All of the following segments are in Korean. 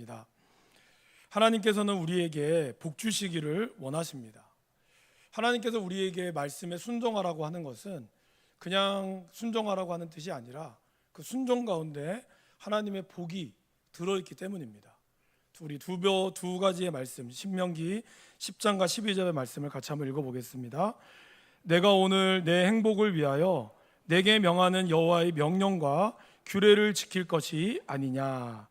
말씀입니다. 하나님께서는 우리에게 복 주시기를 원하십니다. 하나님께서 우리에게 말씀에 순종하라고 하는 것은 그냥 순종하라고 하는 뜻이 아니라 그 순종 가운데 하나님의 복이 들어있기 때문입니다. 우리 두 가지의 말씀, 신명기 10장과 12절의 말씀을 같이 한번 읽어보겠습니다. 내가 오늘 내 행복을 위하여 내게 명하는 여호와의 명령과 규례를 지킬 것이 아니냐.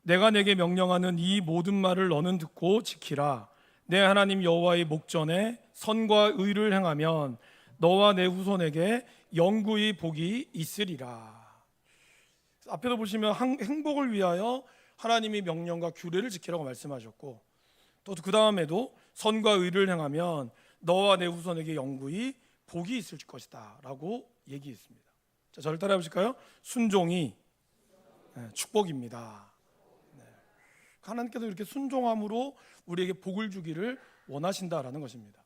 내가 내게 명령하는 이 모든 말을 너는 듣고 지키라. 내 하나님 여호와의 목전에 선과 의를 행하면 너와 내 후손에게 영구히 복이 있으리라. 앞에도 보시면 행복을 위하여 하나님이 명령과 규례를 지키라고 말씀하셨고, 또 그 다음에도 선과 의를 행하면 너와 내 후손에게 영구히 복이 있을 것이다 라고 얘기했습니다. 자, 저를 따라해 보실까요? 순종이 축복입니다. 하나님께서 이렇게 순종함으로 우리에게 복을 주기를 원하신다라는 것입니다.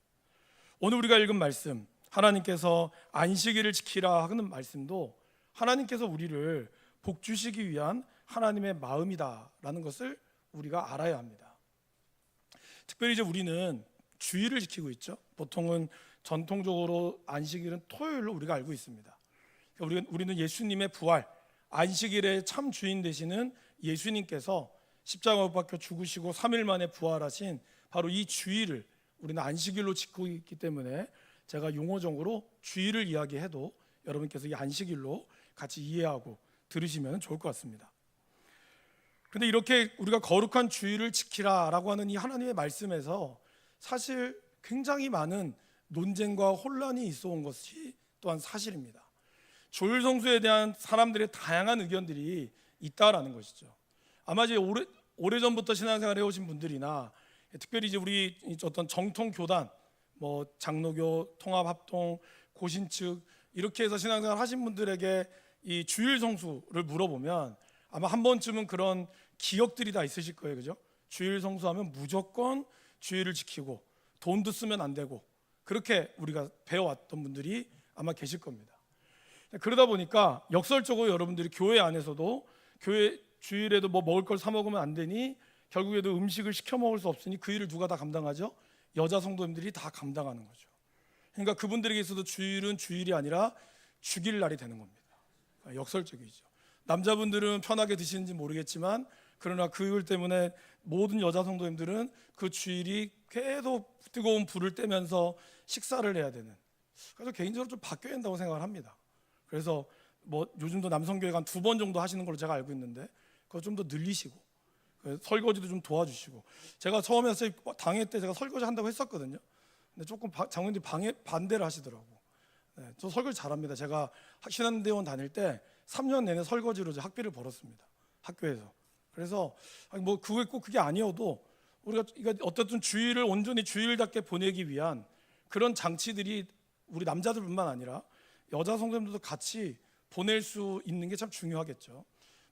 오늘 우리가 읽은 말씀, 하나님께서 안식일을 지키라 하는 말씀도 하나님께서 우리를 복 주시기 위한 하나님의 마음이다라는 것을 우리가 알아야 합니다. 특별히 이제 우리는 주일을 지키고 있죠. 보통은 전통적으로 안식일은 토요일로 우리가 알고 있습니다. 우리는 예수님의 부활, 안식일의 참 주인 되시는 예수님께서 십자가 못 박혀 죽으시고 3일 만에 부활하신 바로 이 주일을 우리는 안식일로 지키고 있기 때문에 제가 용어적으로 주일을 이야기해도 여러분께서 이 안식일로 같이 이해하고 들으시면 좋을 것 같습니다. 그런데 이렇게 우리가 거룩한 주일을 지키라라고 하는 이 하나님의 말씀에서 사실 굉장히 많은 논쟁과 혼란이 있어 온 것이 또한 사실입니다. 주일 성수에 대한 사람들의 다양한 의견들이 있다라는 것이죠. 아마 이제 오래전부터 신앙생활 해오신 분들이나 특별히 이제 우리 어떤 정통 교단, 뭐 장로교, 통합합동, 고신측 이렇게 해서 신앙생활 하신 분들에게 이 주일 성수를 물어보면 아마 한 번쯤은 그런 기억들이 다 있으실 거예요, 그죠? 주일 성수하면 무조건 주일을 지키고 돈도 쓰면 안 되고 그렇게 우리가 배워왔던 분들이 아마 계실 겁니다. 그러다 보니까 역설적으로 여러분들이 교회 안에서도 교회 주일에도 뭐 먹을 걸 사 먹으면 안 되니 결국에도 음식을 시켜 먹을 수 없으니 그 일을 누가 다 감당하죠? 여자 성도님들이 다 감당하는 거죠. 그러니까 그분들에게 있어도 주일은 주일이 아니라 죽일 날이 되는 겁니다. 역설적이죠. 남자분들은 편하게 드시는지 모르겠지만 그러나 그 일 때문에 모든 여자 성도님들은 그 주일이 계속 뜨거운 불을 떼면서 식사를 해야 되는, 그래서 개인적으로 좀 바뀌어야 한다고 생각을 합니다. 그래서 뭐 요즘도 남성교회가 한 2번 정도 하시는 걸로 제가 알고 있는데 그거 좀 더 늘리시고 설거지도 좀 도와주시고, 제가 처음에 당회 때 제가 설거지 한다고 했었거든요. 근데 조금 장로님들이 반대를 하시더라고. 저 설거지 잘합니다. 제가 신한대원 다닐 때 3년 내내 설거지로 학비를 벌었습니다, 학교에서. 그래서 뭐 그게 아니어도 우리가 어쨌든 주일을 온전히 주일답게 보내기 위한 그런 장치들이 우리 남자들뿐만 아니라 여자 성도님들도 같이 보낼 수 있는 게 참 중요하겠죠.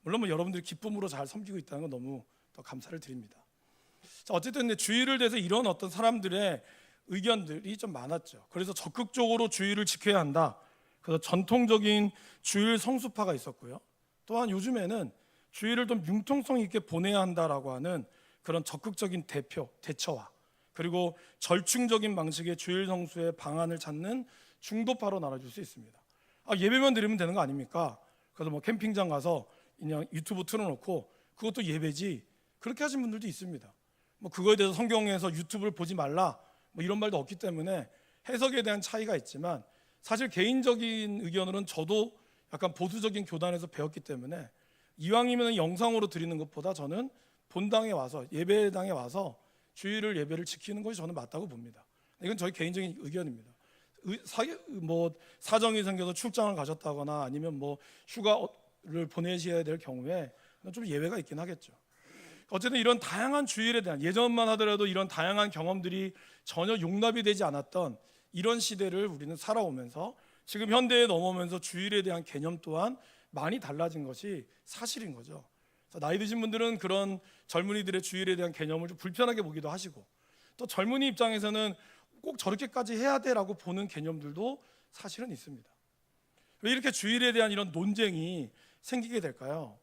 물론 뭐 여러분들이 기쁨으로 잘 섬기고 있다는 건 너무 더 감사를 드립니다. 자, 어쨌든 주일을 대해서 이런 어떤 사람들의 의견들이 좀 많았죠. 그래서 적극적으로 주일을 지켜야 한다. 그래서 전통적인 주일 성수파가 있었고요. 또한 요즘에는 주일을 좀 융통성 있게 보내야 한다라고 하는 그런 적극적인 대처와 그리고 절충적인 방식의 주일 성수의 방안을 찾는 중도파로 나눠줄 수 있습니다. 예배만 드리면 되는 거 아닙니까? 그래서 뭐 캠핑장 가서 그냥 유튜브 틀어놓고 그것도 예배지, 그렇게 하신 분들도 있습니다. 뭐 그거에 대해서 성경에서 유튜브를 보지 말라 뭐 이런 말도 없기 때문에 해석에 대한 차이가 있지만, 사실 개인적인 의견으로는 저도 약간 보수적인 교단에서 배웠기 때문에 이왕이면 영상으로 드리는 것보다 저는 본당에 와서 예배당에 와서 주일을 예배를 지키는 것이 저는 맞다고 봅니다. 이건 저희 개인적인 의견입니다. 뭐 사정이 생겨서 출장을 가셨다거나 아니면 뭐 휴가를 보내셔야 될 경우에 좀 예외가 있긴 하겠죠. 어쨌든 이런 다양한 주일에 대한, 예전만 하더라도 이런 다양한 경험들이 전혀 용납이 되지 않았던 이런 시대를 우리는 살아오면서 지금 현대에 넘어오면서 주일에 대한 개념 또한 많이 달라진 것이 사실인 거죠. 나이 드신 분들은 그런 젊은이들의 주일에 대한 개념을 좀 불편하게 보기도 하시고, 또 젊은이 입장에서는 꼭 저렇게까지 해야 돼라고 보는 개념들도 사실은 있습니다. 왜 이렇게 주일에 대한 이런 논쟁이 생기게 될까요?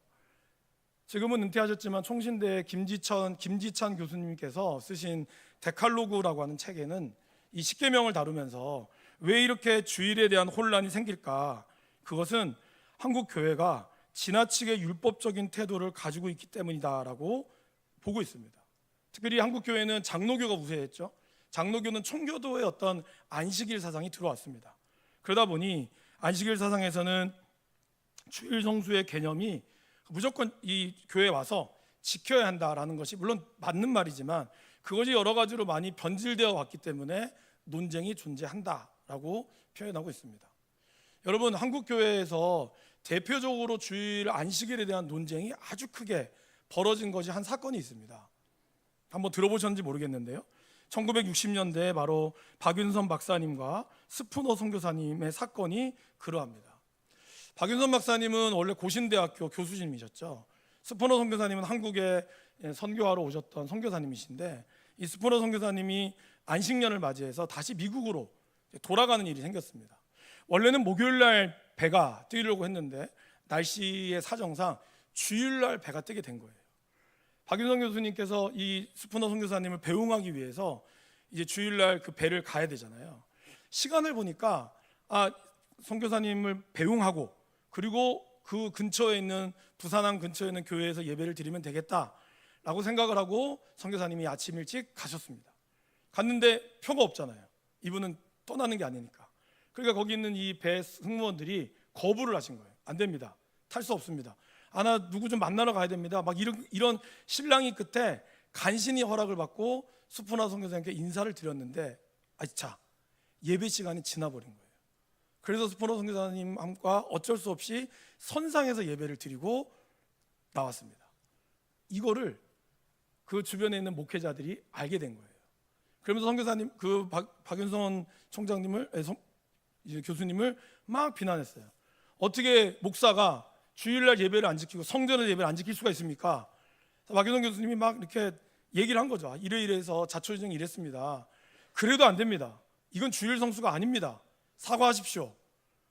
지금은 은퇴하셨지만 총신대 김지찬 교수님께서 쓰신 데칼로그라고 하는 책에는 이 십계명을 다루면서 왜 이렇게 주일에 대한 혼란이 생길까? 그것은 한국 교회가 지나치게 율법적인 태도를 가지고 있기 때문이다라고 보고 있습니다. 특별히 한국 교회는 장로교가 우세했죠. 장로교는 총교도의 어떤 안식일 사상이 들어왔습니다. 그러다 보니 안식일 사상에서는 주일 성수의 개념이 무조건 이 교회에 와서 지켜야 한다라는 것이 물론 맞는 말이지만 그것이 여러 가지로 많이 변질되어 왔기 때문에 논쟁이 존재한다라고 표현하고 있습니다. 여러분, 한국 교회에서 대표적으로 주일 안식일에 대한 논쟁이 아주 크게 벌어진 것이 한 사건이 있습니다. 한번 들어보셨는지 모르겠는데요. 1960년대에 바로 박윤선 박사님과 스푸너 선교사님의 사건이 그러합니다. 박윤선 박사님은 원래 고신대학교 교수님이셨죠. 스푸너 선교사님은 한국에 선교하러 오셨던 선교사님이신데 이 스푸너 선교사님이 안식년을 맞이해서 다시 미국으로 돌아가는 일이 생겼습니다. 원래는 목요일날 배가 뜨려고 했는데 날씨의 사정상 주일날 배가 뜨게 된 거예요. 박윤선 교수님께서 이 스푸너 선교사님을 배웅하기 위해서 이제 주일날 그 배를 가야 되잖아요. 시간을 보니까 선교사님을 배웅하고 그리고 그 근처에 있는 부산항 근처에 있는 교회에서 예배를 드리면 되겠다라고 생각을 하고 선교사님이 아침 일찍 가셨습니다. 갔는데 표가 없잖아요. 이분은 떠나는 게 아니니까. 그러니까 거기 있는 이 배 승무원들이 거부를 하신 거예요. 안 됩니다. 탈 수 없습니다. 나 누구 좀 만나러 가야 됩니다. 막 이런 신랑이 끝에 간신히 허락을 받고 스푸너 선교사님께 인사를 드렸는데 예배 시간이 지나버린 거예요. 그래서 스푸너 선교사님과 어쩔 수 없이 선상에서 예배를 드리고 나왔습니다. 이거를 그 주변에 있는 목회자들이 알게 된 거예요. 그러면서 선교사님 박윤선 총장님을 교수님을 막 비난했어요. 어떻게 목사가 주일날 예배를 안 지키고 성전의 예배를 안 지킬 수가 있습니까? 박윤선 교수님이 막 이렇게 얘기를 한 거죠. 이래서 자초지종이 이랬습니다. 그래도 안 됩니다. 이건 주일 성수가 아닙니다. 사과하십시오.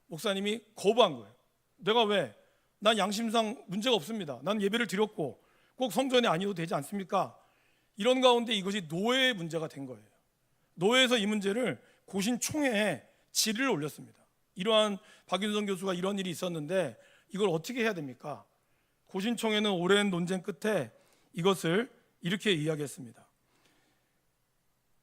목사님이 거부한 거예요. 내가 왜? 난 양심상 문제가 없습니다. 난 예배를 드렸고 꼭 성전이 아니어도 되지 않습니까? 이런 가운데 이것이 노예의 문제가 된 거예요. 노예에서 이 문제를 고신총회에 질의를 올렸습니다. 이러한 박윤선 교수가 이런 일이 있었는데 이걸 어떻게 해야 됩니까? 고신총회는 오랜 논쟁 끝에 이것을 이렇게 이야기했습니다.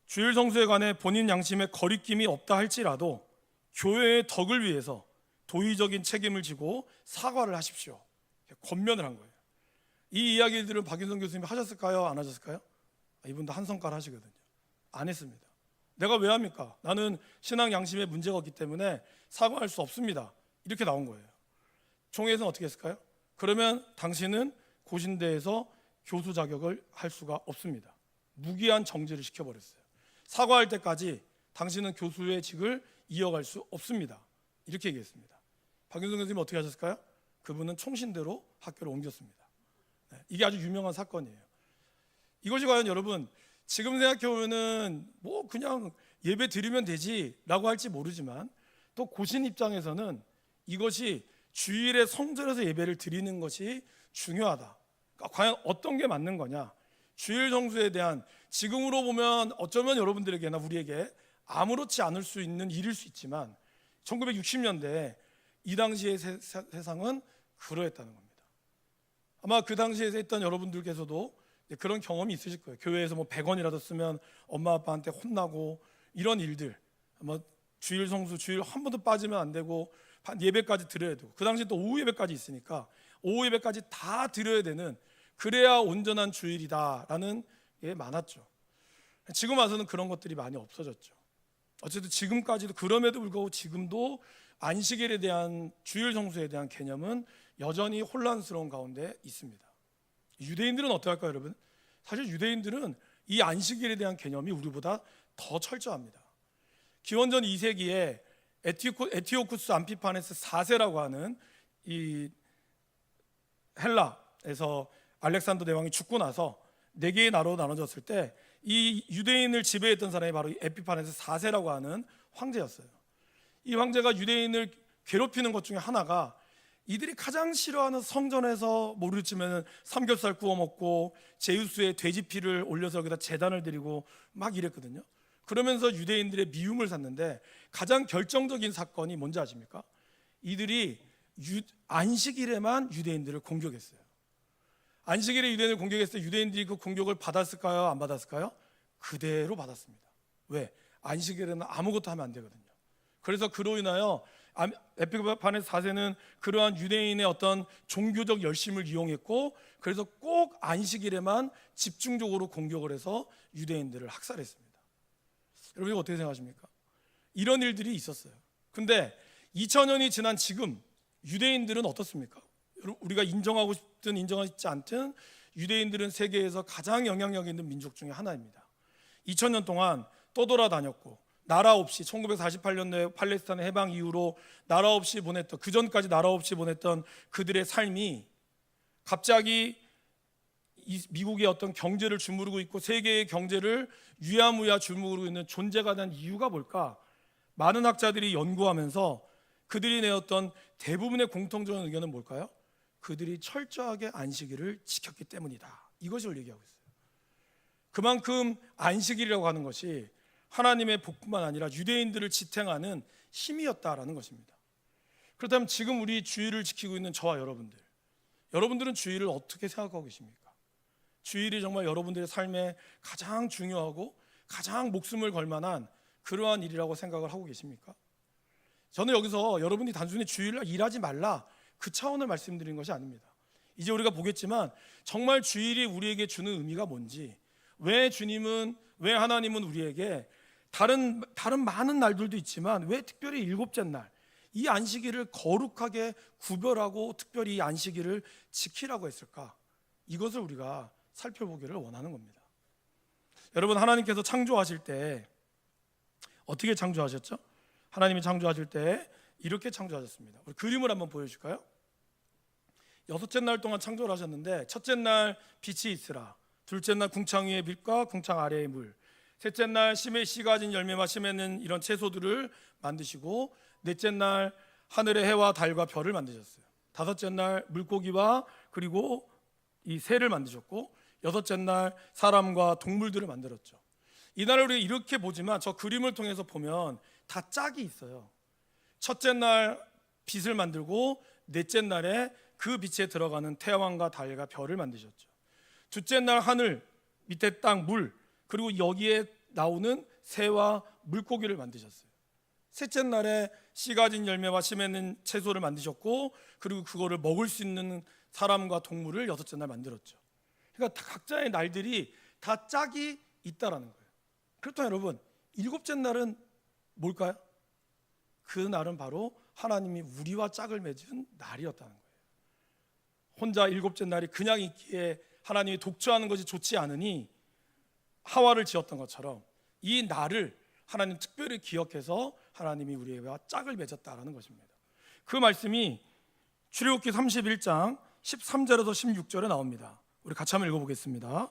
주일 성수에 관해 본인 양심에 거리낌이 없다 할지라도 교회의 덕을 위해서 도의적인 책임을 지고 사과를 하십시오. 권면을 한 거예요. 이 이야기들은 박윤선 교수님이 하셨을까요? 안 하셨을까요? 이분도 한 성깔 하시거든요. 안 했습니다. 내가 왜 합니까? 나는 신앙 양심에 문제가 없기 때문에 사과할 수 없습니다. 이렇게 나온 거예요. 총회에서는 어떻게 했을까요? 그러면 당신은 고신대에서 교수 자격을 할 수가 없습니다. 무기한 정지를 시켜버렸어요. 사과할 때까지 당신은 교수의 직을 이어갈 수 없습니다. 이렇게 얘기했습니다. 박윤선 교수님은 어떻게 하셨을까요? 그분은 총신대로 학교를 옮겼습니다. 이게 아주 유명한 사건이에요. 이것이 과연 여러분 지금 생각해보면은 뭐 그냥 예배 드리면 되지라고 할지 모르지만 또 고신 입장에서는 이것이 주일에 성전에서 예배를 드리는 것이 중요하다. 그러니까 과연 어떤 게 맞는 거냐? 주일 성수에 대한 지금으로 보면 어쩌면 여러분들에게나 우리에게 아무렇지 않을 수 있는 일일 수 있지만 1960년대 이 당시의 세상은 그러했다는 겁니다. 아마 그 당시에 있던 여러분들께서도 그런 경험이 있으실 거예요. 교회에서 뭐 100원이라도 쓰면 엄마 아빠한테 혼나고 이런 일들. 뭐 주일 성수 주일 한 번도 빠지면 안 되고 예배까지 드려야 되고 그 당시 또 오후 예배까지 있으니까 오후 예배까지 다 드려야 되는 그래야 온전한 주일이다라는 게 많았죠. 지금 와서는 그런 것들이 많이 없어졌죠. 어쨌든 지금까지도 그럼에도 불구하고 지금도 안식일에 대한 주일 성수에 대한 개념은 여전히 혼란스러운 가운데 있습니다. 유대인들은 어떡할까요, 여러분? 사실 유대인들은 이 안식일에 대한 개념이 우리보다 더 철저합니다. 기원전 2세기에 에티오쿠스 암피파네스 4세라고 하는 이 헬라에서 알렉산더 대왕이 죽고 나서 4개의 나라로 나눠졌을 때 이 유대인을 지배했던 사람이 바로 에피파네스 4세라고 하는 황제였어요. 이 황제가 유대인을 괴롭히는 것 중에 하나가 이들이 가장 싫어하는 성전에서 모르겠지만 삼겹살 구워 먹고 제우스의 돼지 피를 올려서 여기다 제단을 드리고 막 이랬거든요. 그러면서 유대인들의 미움을 샀는데 가장 결정적인 사건이 뭔지 아십니까? 이들이 안식일에만 유대인들을 공격했어요. 안식일에 유대인을 공격했을 때 유대인들이 그 공격을 받았을까요? 안 받았을까요? 그대로 받았습니다. 왜? 안식일에는 아무것도 하면 안 되거든요. 그래서 그로 인하여 에피파네스 4세는 그러한 유대인의 어떤 종교적 열심을 이용했고, 그래서 꼭 안식일에만 집중적으로 공격을 해서 유대인들을 학살했습니다. 여러분 이거 어떻게 생각하십니까? 이런 일들이 있었어요. 근데 2000년이 지난 지금 유대인들은 어떻습니까? 우리가 인정하고 싶든 인정하지 않든 유대인들은 세계에서 가장 영향력 있는 민족 중에 하나입니다. 2000년 동안 떠돌아다녔고, 나라 없이 1948년도에 팔레스타인 해방 이후로 나라 없이 보냈던, 그 전까지 나라 없이 보냈던 그들의 삶이 갑자기 미국의 어떤 경제를 주무르고 있고 세계의 경제를 유야무야 주무르고 있는 존재가 된 이유가 뭘까? 많은 학자들이 연구하면서 그들이 내었던 대부분의 공통적인 의견은 뭘까요? 그들이 철저하게 안식일을 지켰기 때문이다. 이것을 얘기하고 있어요. 그만큼 안식일이라고 하는 것이 하나님의 복뿐만 아니라 유대인들을 지탱하는 힘이었다라는 것입니다. 그렇다면 지금 우리 주일을 지키고 있는 저와 여러분들은 주일을 어떻게 생각하고 계십니까? 주일이 정말 여러분들의 삶에 가장 중요하고 가장 목숨을 걸 만한 그러한 일이라고 생각을 하고 계십니까? 저는 여기서 여러분이 단순히 주일을 일하지 말라 그 차원을 말씀드리는 것이 아닙니다. 이제 우리가 보겠지만 정말 주일이 우리에게 주는 의미가 뭔지, 왜 하나님은 우리에게 다른 많은 날들도 있지만 왜 특별히 일곱째 날 이 안식일을 거룩하게 구별하고 특별히 이 안식일을 지키라고 했을까? 이것을 우리가 살펴보기를 원하는 겁니다. 여러분, 하나님께서 창조하실 때 어떻게 창조하셨죠? 하나님이 창조하실 때 이렇게 창조하셨습니다. 우리 그림을 한번 보여줄까요? 6째 날 동안 창조를 하셨는데, 첫째 날 빛이 있으라, 둘째 날 궁창 위의 빛과 궁창 아래의 물, 셋째 날 심의 씨 가진 열매와 씨 맺는 이런 채소들을 만드시고, 넷째 날 하늘의 해와 달과 별을 만드셨어요. 다섯째 날 물고기와 그리고 이 새를 만드셨고, 여섯째 날 사람과 동물들을 만들었죠. 이날을 우리가 이렇게 보지만 저 그림을 통해서 보면 다 짝이 있어요. 첫째 날 빛을 만들고, 넷째 날에 그 빛에 들어가는 태양과 달과 별을 만드셨죠. 둘째 날 하늘, 밑에 땅, 물, 그리고 여기에 나오는 새와 물고기를 만드셨어요. 셋째 날에 씨 가진 열매와 씨 맺는 채소를 만드셨고, 그리고 그거를 먹을 수 있는 사람과 동물을 여섯째 날 만들었죠. 그러니까 각자의 날들이 다 짝이 있다라는 거예요. 그렇다면 여러분, 일곱째 날은 뭘까요? 그 날은 바로 하나님이 우리와 짝을 맺은 날이었다는 거예요. 혼자 일곱째 날이 그냥 있기에 하나님이 독주하는 것이 좋지 않으니 하와를 지었던 것처럼 이 날을 하나님 특별히 기억해서 하나님이 우리와 짝을 맺었다라는 것입니다. 그 말씀이 출애굽기 31장 13절에서 16절에 나옵니다. 우리 같이 한번 읽어보겠습니다.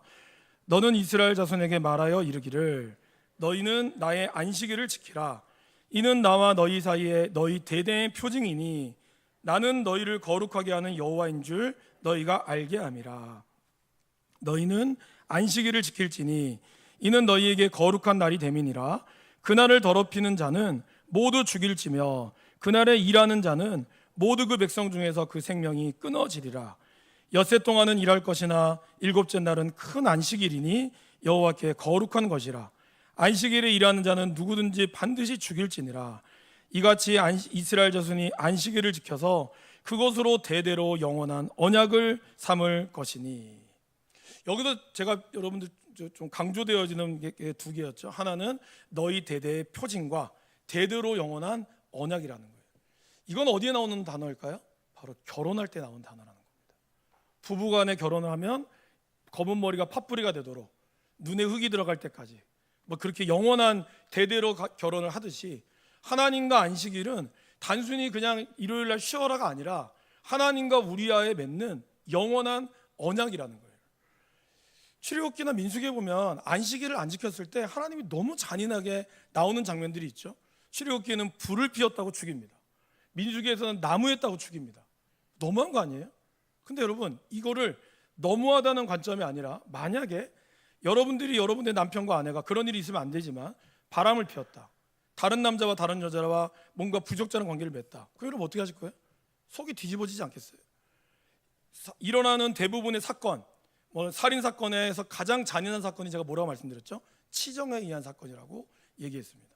너는 이스라엘 자손에게 말하여 이르기를, 너희는 나의 안식일을 지키라. 이는 나와 너희 사이에 너희 대대의 표징이니 나는 너희를 거룩하게 하는 여호와인 줄 너희가 알게 함이라. 너희는 안식일을 지킬지니 이는 너희에게 거룩한 날이 됨이니라. 그날을 더럽히는 자는 모두 죽일지며 그날에 일하는 자는 모두 그 백성 중에서 그 생명이 끊어지리라. 엿새 동안은 일할 것이나 일곱째 날은 큰 안식일이니 여호와께 거룩한 것이라. 안식일에 일하는 자는 누구든지 반드시 죽일지니라. 이같이 이스라엘 자손이 안식일을 지켜서 그것으로 대대로 영원한 언약을 삼을 것이니. 여기서 제가 여러분들 좀 강조되어지는 게 두 개였죠. 하나는 너희 대대의 표징과 대대로 영원한 언약이라는 거예요. 이건 어디에 나오는 단어일까요? 바로 결혼할 때 나온 단어라는 겁니다. 부부간에 결혼을 하면 검은 머리가 팥뿌리가 되도록 눈에 흙이 들어갈 때까지 그렇게 영원한 대대로 결혼을 하듯이, 하나님과 안식일은 단순히 그냥 일요일 날 쉬어라가 아니라 하나님과 우리와의 맺는 영원한 언약이라는 거예요. 출애굽기나 민수기에 보면 안식일을 안 지켰을 때 하나님이 너무 잔인하게 나오는 장면들이 있죠. 출애굽기에는 불을 피웠다고 죽입니다. 민수기에서는 나무에 따고 죽입니다. 너무한 거 아니에요? 근데 여러분, 이거를 너무하다는 관점이 아니라 만약에 여러분들이 여러분의 남편과 아내가 그런 일이 있으면 안 되지만 바람을 피웠다, 다른 남자와 다른 여자와 뭔가 부적절한 관계를 맺다, 그 여러분 어떻게 하실 거예요? 속이 뒤집어지지 않겠어요? 일어나는 대부분의 사건, 뭐 살인 사건에서 가장 잔인한 사건이 제가 뭐라고 말씀드렸죠? 치정에 의한 사건이라고 얘기했습니다.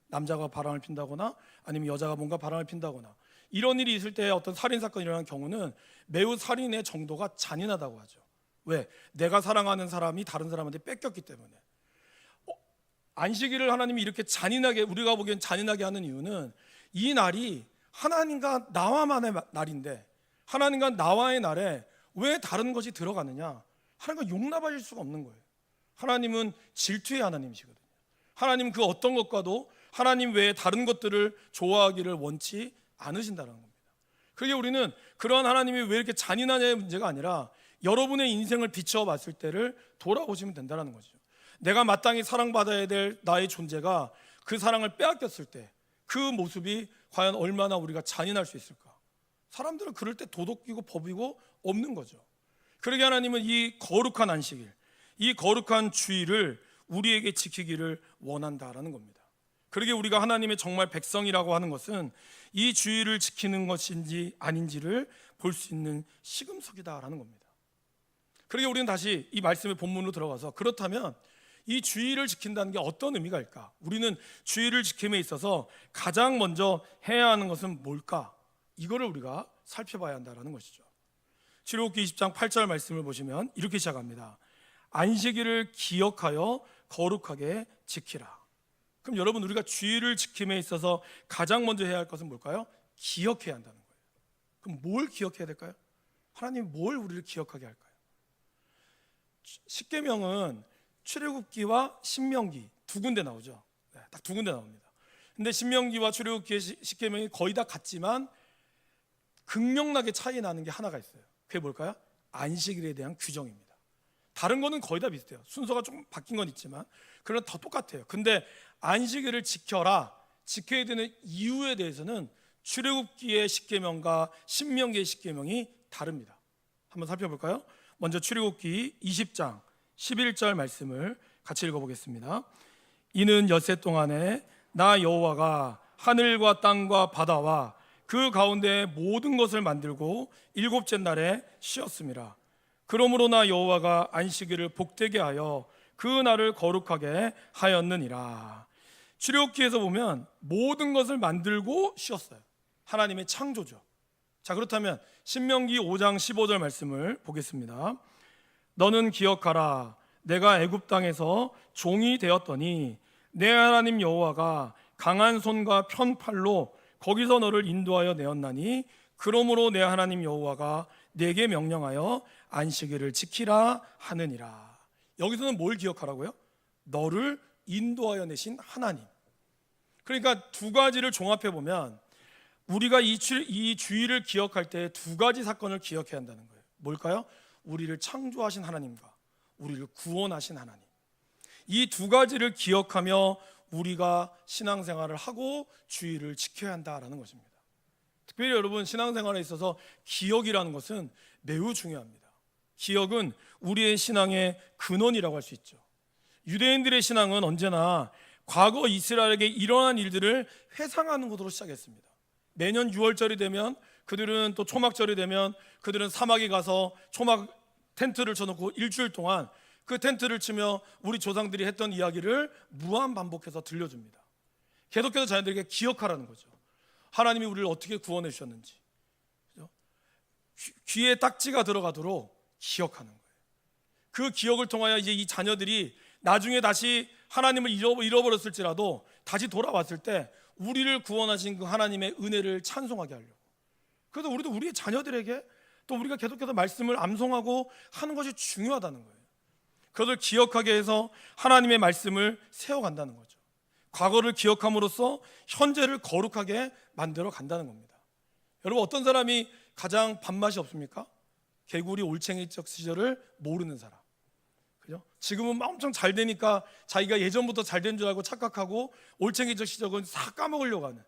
남자가 바람을 핀다거나 아니면 여자가 뭔가 바람을 핀다거나 이런 일이 있을 때 어떤 살인 사건이 일어나는 경우는 매우 살인의 정도가 잔인하다고 하죠. 왜? 내가 사랑하는 사람이 다른 사람한테 뺏겼기 때문에. 안식일을 하나님이 이렇게 잔인하게, 우리가 보기엔 잔인하게 하는 이유는 이 날이 하나님과 나와만의 날인데, 하나님과 나와의 날에 왜 다른 것이 들어가느냐? 하나님과 용납하실 수가 없는 거예요. 하나님은 질투의 하나님이시거든요. 하나님은 그 어떤 것과도 하나님 외에 다른 것들을 좋아하기를 원치 않으신다는 겁니다. 그게 우리는 그러한 하나님이 왜 이렇게 잔인하냐의 문제가 아니라 여러분의 인생을 비추어 봤을 때를 돌아보시면 된다는 거죠. 내가 마땅히 사랑받아야 될 나의 존재가 그 사랑을 빼앗겼을 때 그 모습이 과연 얼마나 우리가 잔인할 수 있을까? 사람들은 그럴 때 도덕이고 법이고 없는 거죠. 그러게 하나님은 이 거룩한 안식일, 이 거룩한 주일을 우리에게 지키기를 원한다라는 겁니다. 그러게 우리가 하나님의 정말 백성이라고 하는 것은 이 주일을 지키는 것인지 아닌지를 볼 수 있는 시금석이다라는 겁니다. 그러게 우리는 다시 이 말씀의 본문으로 들어가서, 그렇다면 이 주일을 지킨다는 게 어떤 의미가 있을까? 우리는 주일을 지킴에 있어서 가장 먼저 해야 하는 것은 뭘까? 이거를 우리가 살펴봐야 한다는 것이죠. 출애굽기 20장 8절 말씀을 보시면 이렇게 시작합니다. 안식일을 기억하여 거룩하게 지키라. 그럼 여러분, 우리가 주일을 지킴에 있어서 가장 먼저 해야 할 것은 뭘까요? 기억해야 한다는 거예요. 그럼 뭘 기억해야 될까요? 하나님이 뭘 우리를 기억하게 할까요? 십계명은 출애굽기와 신명기 두 군데 나오죠. 네, 딱 두 군데 나옵니다. 근데 신명기와 출애굽기의 십계명이 거의 다 같지만 극명하게 차이 나는 게 하나가 있어요. 그게 뭘까요? 안식일에 대한 규정입니다. 다른 거는 거의 다 비슷해요. 순서가 좀 바뀐 건 있지만 그러나 다 똑같아요. 근데 안식일을 지켜라, 지켜야 되는 이유에 대해서는 출애굽기의 십계명과 신명기의 십계명이 다릅니다. 한번 살펴볼까요? 먼저 출애굽기 20장 11절 말씀을 같이 읽어보겠습니다. 이는 엿새 동안에 나 여호와가 하늘과 땅과 바다와 그 가운데 모든 것을 만들고 일곱째 날에 쉬었습니다. 그러므로 나 여호와가 안식일을 복되게 하여 그 날을 거룩하게 하였느니라. 출애굽기에서 보면 모든 것을 만들고 쉬었어요. 하나님의 창조죠. 자, 그렇다면 신명기 5장 15절 말씀을 보겠습니다. 너는 기억하라. 내가 애굽 땅에서 종이 되었더니 내 하나님 여호와가 강한 손과 편 팔로 거기서 너를 인도하여 내었나니 그러므로 내 하나님 여호와가 내게 명령하여 안식일을 지키라 하느니라. 여기서는 뭘 기억하라고요? 너를 인도하여 내신 하나님. 그러니까 두 가지를 종합해 보면 우리가 이 주일을 기억할 때 두 가지 사건을 기억해야 한다는 거예요. 뭘까요? 우리를 창조하신 하나님과 우리를 구원하신 하나님. 이 두 가지를 기억하며 우리가 신앙생활을 하고 주일을 지켜야 한다라는 것입니다. 특별히 여러분, 신앙생활에 있어서 기억이라는 것은 매우 중요합니다. 기억은 우리의 신앙의 근원이라고 할 수 있죠. 유대인들의 신앙은 언제나 과거 이스라엘에게 일어난 일들을 회상하는 것으로 시작했습니다. 매년 6월절이 되면 그들은 또 초막절이 되면 그들은 사막에 가서 초막 텐트를 쳐놓고 일주일 동안 그 텐트를 치며 우리 조상들이 했던 이야기를 무한 반복해서 들려줍니다. 계속해서 자녀들에게 기억하라는 거죠. 하나님이 우리를 어떻게 구원해 주셨는지, 귀에 딱지가 들어가도록 기억하는 거예요. 그 기억을 통하여 이제 이 자녀들이 나중에 다시 하나님을 잃어버렸을지라도 다시 돌아왔을 때 우리를 구원하신 그 하나님의 은혜를 찬송하게 하려고. 그래서 우리도 우리의 자녀들에게 또 우리가 계속해서 말씀을 암송하고 하는 것이 중요하다는 거예요. 그것을 기억하게 해서 하나님의 말씀을 세워간다는 거죠. 과거를 기억함으로써 현재를 거룩하게 만들어 간다는 겁니다. 여러분, 어떤 사람이 가장 밥맛이 없습니까? 개구리 올챙이적 시절을 모르는 사람. 그죠? 지금은 엄청 잘 되니까 자기가 예전부터 잘 된 줄 알고 착각하고 올챙이적 시절은 싹 까먹으려고 하는,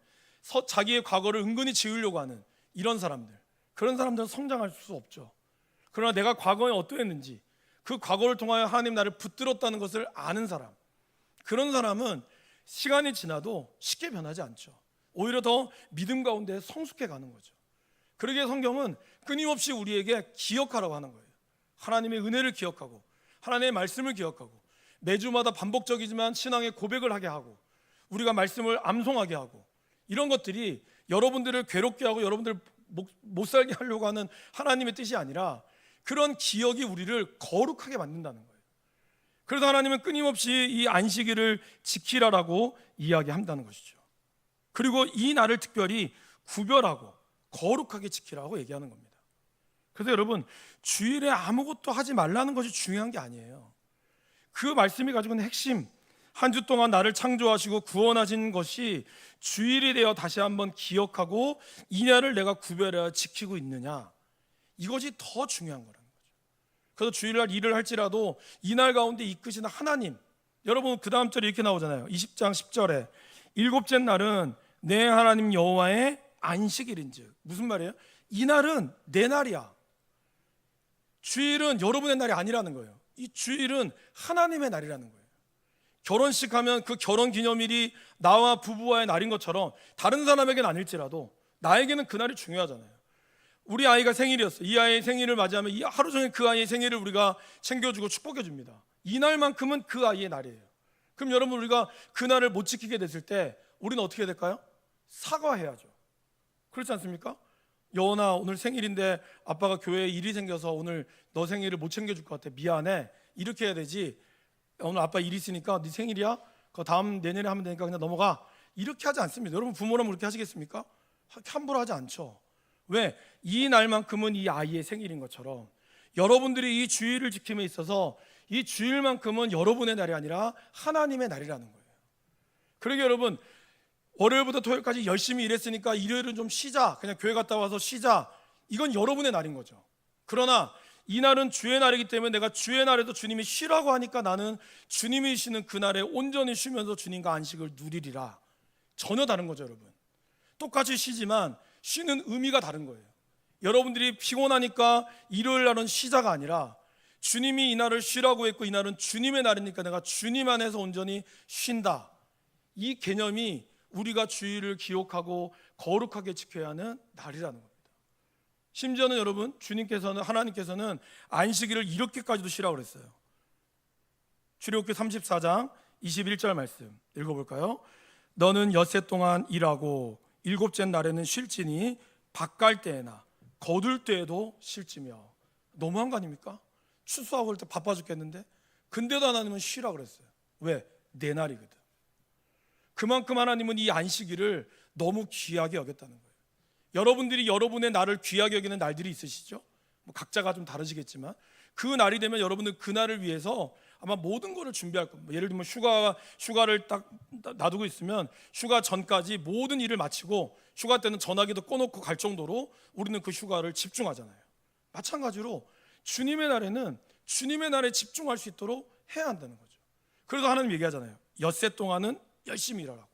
자기의 과거를 은근히 지우려고 하는 이런 사람들. 그런 사람들은 성장할 수 없죠. 그러나 내가 과거에 어떠했는지, 그 과거를 통하여 하나님 나를 붙들었다는 것을 아는 사람, 그런 사람은 시간이 지나도 쉽게 변하지 않죠. 오히려 더 믿음 가운데 성숙해 가는 거죠. 그러기에 성경은 끊임없이 우리에게 기억하라고 하는 거예요. 하나님의 은혜를 기억하고 하나님의 말씀을 기억하고 매주마다 반복적이지만 신앙의 고백을 하게 하고 우리가 말씀을 암송하게 하고, 이런 것들이 여러분들을 괴롭게 하고 여러분들 못 살게 하려고 하는 하나님의 뜻이 아니라 그런 기억이 우리를 거룩하게 만든다는 거예요. 그래서 하나님은 끊임없이 이 안식일을 지키라라고 이야기한다는 것이죠. 그리고 이 날을 특별히 구별하고 거룩하게 지키라고 얘기하는 겁니다. 그래서 여러분, 주일에 아무것도 하지 말라는 것이 중요한 게 아니에요. 그 말씀이 가지고 있는 핵심, 한 주 동안 나를 창조하시고 구원하신 것이 주일이 되어 다시 한번 기억하고 이 날을 내가 구별하여 지키고 있느냐, 이것이 더 중요한 거라는 거죠. 그래서 주일날 일을 할지라도 이 날 가운데 이끄시는 하나님, 여러분 그 다음 절에 이렇게 나오잖아요. 20장 10절에 일곱째 날은 내 하나님 여호와의 안식일인즉, 무슨 말이에요? 이 날은 내 날이야. 주일은 여러분의 날이 아니라는 거예요. 이 주일은 하나님의 날이라는 거예요. 결혼식 하면 그 결혼 기념일이 나와 부부와의 날인 것처럼 다른 사람에게는 아닐지라도 나에게는 그 날이 중요하잖아요. 우리 아이가 생일이었어요. 이 아이의 생일을 맞이하면 이 하루 종일 그 아이의 생일을 우리가 챙겨주고 축복해 줍니다. 이 날만큼은 그 아이의 날이에요. 그럼 여러분, 우리가 그 날을 못 지키게 됐을 때 우리는 어떻게 해야 될까요? 사과해야죠. 그렇지 않습니까? 여원아, 오늘 생일인데 아빠가 교회에 일이 생겨서 오늘 너 생일을 못 챙겨줄 것 같아, 미안해, 이렇게 해야 되지. 오늘 아빠 일 있으니까 네 생일이야, 그거 다음 내년에 하면 되니까 그냥 넘어가, 이렇게 하지 않습니다. 여러분, 부모라면 그렇게 하시겠습니까? 함부로 하지 않죠. 왜? 이 날만큼은 이 아이의 생일인 것처럼 여러분들이 이 주일을 지킴에 있어서 이 주일만큼은 여러분의 날이 아니라 하나님의 날이라는 거예요. 그러게 여러분, 월요일부터 토요일까지 열심히 일했으니까 일요일은 좀 쉬자, 그냥 교회 갔다 와서 쉬자, 이건 여러분의 날인 거죠. 그러나 이 날은 주의 날이기 때문에 내가 주의 날에도 주님이 쉬라고 하니까 나는 주님이 쉬는 그 날에 온전히 쉬면서 주님과 안식을 누리리라. 전혀 다른 거죠. 여러분, 똑같이 쉬지만 쉬는 의미가 다른 거예요. 여러분들이 피곤하니까 일요일 날은 쉬자가 아니라 주님이 이 날을 쉬라고 했고 이 날은 주님의 날이니까 내가 주님 안에서 온전히 쉰다. 이 개념이 우리가 주일을 기억하고 거룩하게 지켜야 하는 날이라는 겁니다. 심지어는 여러분, 주님께서는, 하나님께서는 안식일을 이렇게까지도 쉬라고 그랬어요. 출애굽기 34장 21절 말씀 읽어볼까요? 너는 엿새 동안 일하고 일곱째 날에는 쉴지니 밭갈 때에나 거둘 때에도 쉴지며. 너무한 거 아닙니까? 추수하고 그럴 때 바빠 죽겠는데 근데도 하나님은 쉬라고 그랬어요. 왜? 내 날이거든. 그만큼 하나님은 이 안식일을 너무 귀하게 여겼다는 거예요. 여러분들이 여러분의 날을 귀하게 여기는 날들이 있으시죠? 뭐 각자가 좀 다르시겠지만 그 날이 되면 여러분은 그 날을 위해서 아마 모든 것을 준비할 겁니다. 예를 들면 휴가를 딱 놔두고 있으면 휴가 전까지 모든 일을 마치고 휴가 때는 전화기도 꺼놓고 갈 정도로 우리는 그 휴가를 집중하잖아요. 마찬가지로 주님의 날에는 주님의 날에 집중할 수 있도록 해야 한다는 거죠. 그래서 하나님 얘기하잖아요. 엿새 동안은 열심히 일하라고.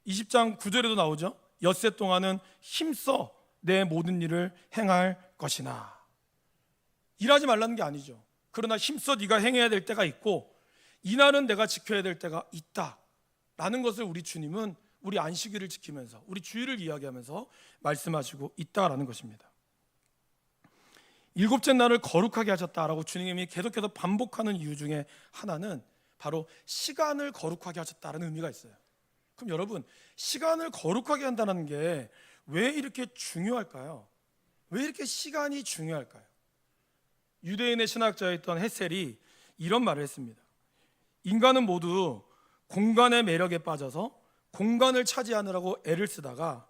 20장 9절에도 나오죠. 엿새 동안은 힘써 내 모든 일을 행할 것이나. 일하지 말라는 게 아니죠. 그러나 힘써 네가 행해야 될 때가 있고 이 날은 내가 지켜야 될 때가 있다라는 것을 우리 주님은 우리 안식일을 지키면서 우리 주일을 이야기하면서 말씀하시고 있다라는 것입니다. 일곱째 날을 거룩하게 하셨다라고 주님이 계속해서 반복하는 이유 중에 하나는 바로 시간을 거룩하게 하셨다는 의미가 있어요. 그럼 여러분, 시간을 거룩하게 한다는 게 왜 이렇게 중요할까요? 왜 이렇게 시간이 중요할까요? 유대인의 신학자였던 헤셀이 이런 말을 했습니다. 인간은 모두 공간의 매력에 빠져서 공간을 차지하느라고 애를 쓰다가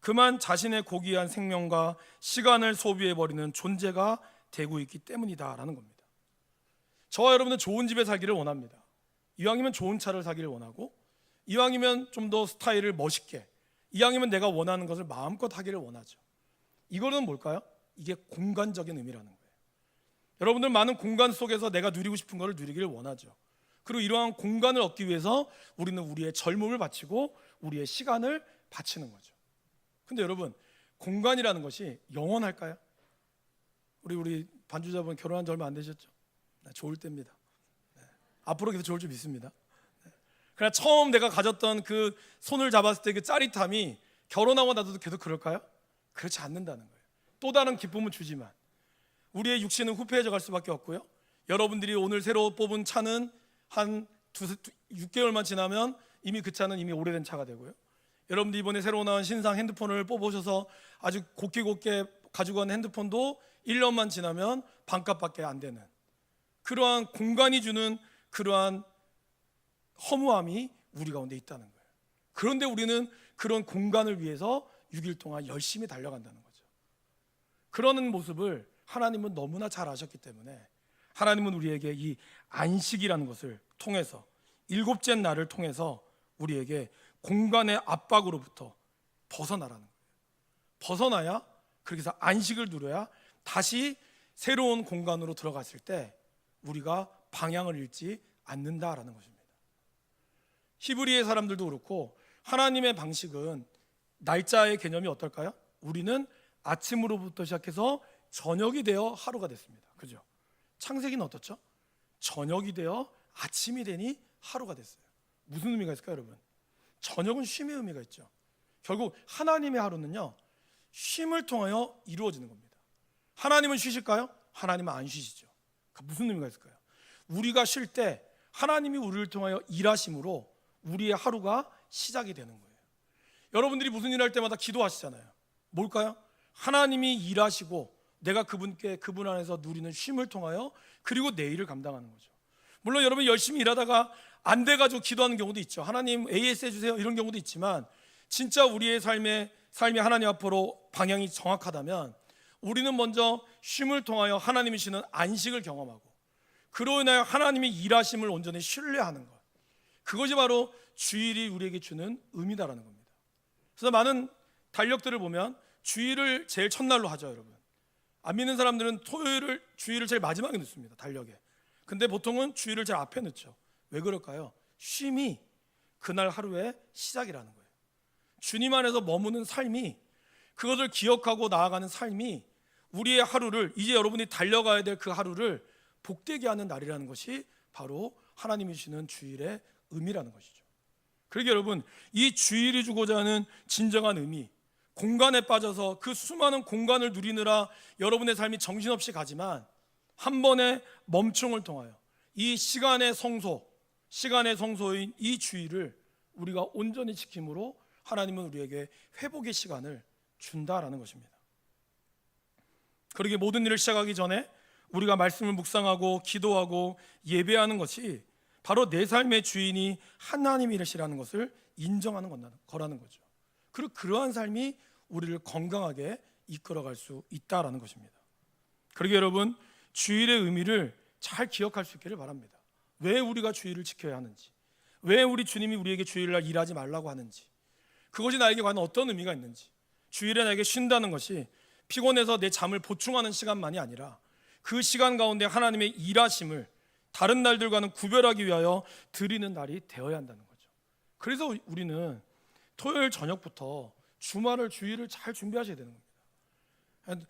그만 자신의 고귀한 생명과 시간을 소비해버리는 존재가 되고 있기 때문이다라는 겁니다. 저와 여러분은 좋은 집에 살기를 원합니다. 이왕이면 좋은 차를 사기를 원하고, 이왕이면 좀 더 스타일을 멋있게, 이왕이면 내가 원하는 것을 마음껏 하기를 원하죠. 이거는 뭘까요? 이게 공간적인 의미라는 거예요. 여러분들 많은 공간 속에서 내가 누리고 싶은 것을 누리기를 원하죠. 그리고 이러한 공간을 얻기 위해서 우리는 우리의 젊음을 바치고 우리의 시간을 바치는 거죠. 근데 여러분, 공간이라는 것이 영원할까요? 우리 반주자분 결혼한 지 얼마 안 되셨죠? 네, 좋을 때입니다. 네, 앞으로 계속 좋을 줄 믿습니다. 네. 그러나 처음 내가 가졌던 그 손을 잡았을 때 그 짜릿함이 결혼하고 나서도 계속 그럴까요? 그렇지 않는다는 거예요. 또 다른 기쁨은 주지만 우리의 육신은 후패해져 갈 수밖에 없고요. 여러분들이 오늘 새로 뽑은 차는 한 6개월만 지나면 이미 그 차는 이미 오래된 차가 되고요. 여러분들 이번에 새로 나온 신상 핸드폰을 뽑으셔서 아주 곱게 가지고 간 핸드폰도 1년만 지나면 반값밖에 안 되는 그러한 공간이 주는 그러한 허무함이 우리 가운데 있다는 거예요. 그런데 우리는 그런 공간을 위해서 6일 동안 열심히 달려간다는 거죠. 그러는 모습을 하나님은 너무나 잘 아셨기 때문에 하나님은 우리에게 이 안식이라는 것을 통해서 7째 날을 통해서 우리에게 공간의 압박으로부터 벗어나라는 거예요. 벗어나야 그렇게 해서 안식을 누려야 다시 새로운 공간으로 들어갔을 때 우리가 방향을 잃지 않는다라는 것입니다. 히브리의 사람들도 그렇고 하나님의 방식은 날짜의 개념이 어떨까요? 우리는 아침으로부터 시작해서 저녁이 되어 하루가 됐습니다. 그죠? 창세기는 어떻죠? 저녁이 되어 아침이 되니 하루가 됐어요. 무슨 의미가 있을까요, 여러분? 저녁은 쉼의 의미가 있죠. 결국 하나님의 하루는요, 쉼을 통하여 이루어지는 겁니다. 하나님은 쉬실까요? 하나님은 안 쉬시죠. 그러니까 무슨 의미가 있을까요? 우리가 쉴 때 하나님이 우리를 통하여 일하심으로 우리의 하루가 시작이 되는 거예요. 여러분들이 무슨 일 할 때마다 기도하시잖아요. 뭘까요? 하나님이 일하시고 내가 그분 안에서 누리는 쉼을 통하여 그리고 내일을 감당하는 거죠. 물론 여러분 열심히 일하다가 안 돼가지고 기도하는 경우도 있죠. 하나님 AS 해주세요 이런 경우도 있지만 진짜 우리의 삶이 하나님 앞으로 방향이 정확하다면 우리는 먼저 쉼을 통하여 하나님이 주시는 안식을 경험하고 그로 인하여 하나님의 일하심을 온전히 신뢰하는 것, 그것이 바로 주일이 우리에게 주는 의미다라는 겁니다. 그래서 많은 달력들을 보면 주일을 제일 첫날로 하죠. 여러분, 안 믿는 사람들은 주일을 제일 마지막에 넣습니다, 달력에. 근데 보통은 주일을 제일 앞에 넣죠. 왜 그럴까요? 쉼이 그날 하루의 시작이라는 거예요. 주님 안에서 머무는 삶이, 그것을 기억하고 나아가는 삶이 우리의 하루를, 이제 여러분이 달려가야 될 그 하루를 복되게 하는 날이라는 것이 바로 하나님이 주시는 주일의 의미라는 것이죠. 그러니까 여러분, 이 주일이 주고자 하는 진정한 의미, 공간에 빠져서 그 수많은 공간을 누리느라 여러분의 삶이 정신없이 가지만 한 번의 멈춤을 통하여 이 시간의 성소인 이 주일을 우리가 온전히 지킴으로 하나님은 우리에게 회복의 시간을 준다라는 것입니다. 그러게 모든 일을 시작하기 전에 우리가 말씀을 묵상하고 기도하고 예배하는 것이 바로 내 삶의 주인이 하나님이시라는 것을 인정하는 거라는 거죠. 그리고 그러한 삶이 우리를 건강하게 이끌어갈 수 있다라는 것입니다. 그러게 여러분, 주일의 의미를 잘 기억할 수 있기를 바랍니다. 왜 우리가 주일을 지켜야 하는지, 왜 우리 주님이 우리에게 주일날 일하지 말라고 하는지, 그것이 나에게 과연 어떤 의미가 있는지, 주일에 나에게 쉰다는 것이 피곤해서 내 잠을 보충하는 시간만이 아니라 그 시간 가운데 하나님의 일하심을 다른 날들과는 구별하기 위하여 드리는 날이 되어야 한다는 거죠. 그래서 우리는 토요일 저녁부터 주일을 잘 준비하셔야 되는 겁니다.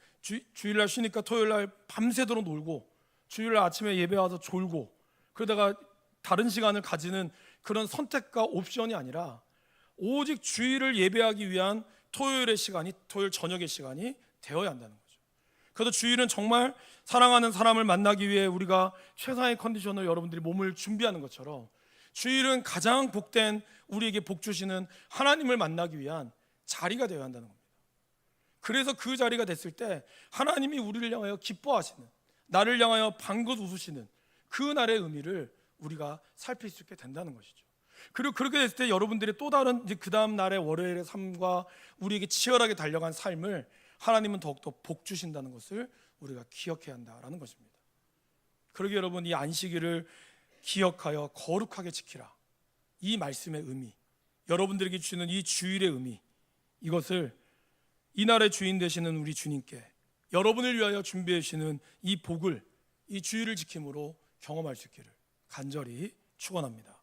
주일날 쉬니까 토요일날 밤새도록 놀고 주일날 아침에 예배 와서 졸고 그러다가 다른 시간을 가지는 그런 선택과 옵션이 아니라 오직 주일을 예배하기 위한 토요일 저녁의 시간이 되어야 한다는 거죠. 그래서 주일은 정말 사랑하는 사람을 만나기 위해 우리가 최상의 컨디션으로 여러분들이 몸을 준비하는 것처럼 주일은 가장 복된, 우리에게 복 주시는 하나님을 만나기 위한 자리가 되어야 한다는 겁니다. 그래서 그 자리가 됐을 때 하나님이 우리를 향하여 기뻐하시는, 나를 향하여 방긋 웃으시는 그 날의 의미를 우리가 살필 수 있게 된다는 것이죠. 그리고 그렇게 됐을 때 여러분들의 또 다른 그 다음 날의 월요일의 삶과 우리에게 치열하게 달려간 삶을 하나님은 더욱더 복 주신다는 것을 우리가 기억해야 한다라는 것입니다. 그러게 여러분, 이 안식일을 기억하여 거룩하게 지키라, 이 말씀의 의미, 여러분들에게 주시는 이 주일의 의미, 이것을 이날의 주인 되시는 우리 주님께 여러분을 위하여 준비해 주시는 이 복을, 이 주일을 지킴으로 경험할 수 있기를 간절히 축원합니다.